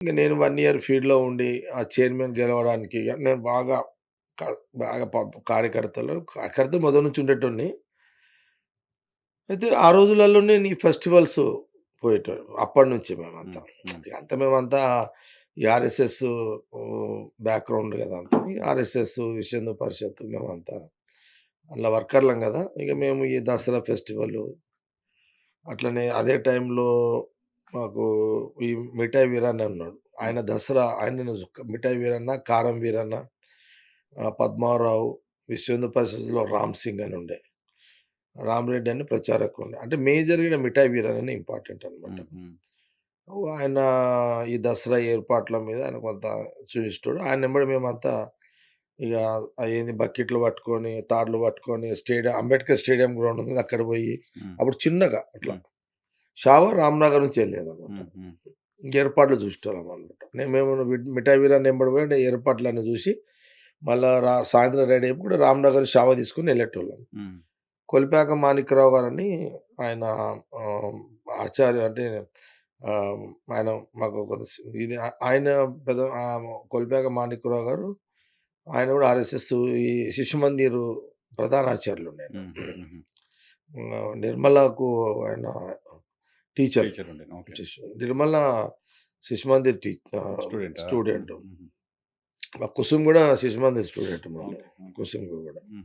ఇంక నేను 1 ఇయర్ ఫీల్డ్‌లో ఉండి, ఆ చైర్మన్ గెలవడానికి ఇగ నేను క బాగా కార్యకర్తలు మొదలు నుంచి ఉండేటోడిని. అయితే ఆ రోజులలోనే ఈ ఫెస్టివల్స్ పోయేటోళ్ళం. అప్పటినుంచి మేమంతా. హ్మ్. హ్మ్. మేమంతా ఈ ఆర్ఎస్ఎస్ బ్యాక్‌గ్రౌండ్ గదా! అంతా. ఈ ఆర్ఎస్ఎస్, విశ్వ హిందూ పరిషత్ మేమంతా అందులో వర్కర్‌లం గదా! ఇక మేము ఈ దసరా ఫెస్టివలు అట్లనే అదే టైంలో మాకు ఈ మిఠాయి వీరన్న ఉన్నాడు. హ్మ్. ఆయన దసరా మిఠాయి వీరన్న, కారం వీరన్న, పద్మారావు, విశ్వ హిందూ పరిషత్‌లో రామ్ సింగ్ అని ఉండే. రామిరెడ్డి అని ప్రచారకుండే. అంటే మేజర్‌గా మిఠాయి వీరన్ననే ఇంపార్టెంట్ అనమాట. హ్మ్. హ్మ్. ఆయన ఈ దసరా ఏర్పాట్ల మీద ఆయన కొంత చూయిష్టోడు. ఆయనెంబడి మేమంతా ఇగ అయేంది బకెట్లు పట్టుకొని, తాడ్లు పట్టుకొని అంబేద్కర్ స్టేడియం గ్రౌండ్ ఉంది. అక్కడ పోయి హ్మ్. అప్పుడు చిన్నగా అట్లా హ్మ్. రామ్‌నగర్ నుంచి ఎళ్ళేదనమాట. హ్మ్. హ్మ్. ఏర్పాట్లు చూసేటోళ్ళమనమాట. మేము మిఠాయి వీరన్న ఎంబడి పోయి ఏర్పాట్లన్నీ చూసి, మళ్ళా సాయంత్రం రెడీ అయిపోయి కూడా రామ్‌నగర్ షావా తీసుకొని ఎళ్ళేటోళ్ళం. హ్మ్. కొలిపాక మాణిక్యరావు గారని ఆయన ఆహ్, ఆచార్య అంటే ఆహ్, ఆయన మాకు కొంత ఇది ఆయన కొలిపాక మాణిక్యరావు గారు ఆయన కూడా ఆర్ఎస్ఎస్ ఈ శిశు మందిర్ ప్రధానాచార్యులుండాయన. హ్మ్. హుహు. నిర్మలకు ఆయన టీచర్. టీచర్ ఉండేనా? ఓకే. నిర్మల శిశు మందిర్ స్టూడెంటా? హ్మ్. స్టూడెంట్. హుహు. కుసుమ్ గూడా శిశు మందిర్ స్టూడెంట్ మళ్ళీ. ఓకే. ఓకే. కుసుమ్ గూడా. హ్మ్.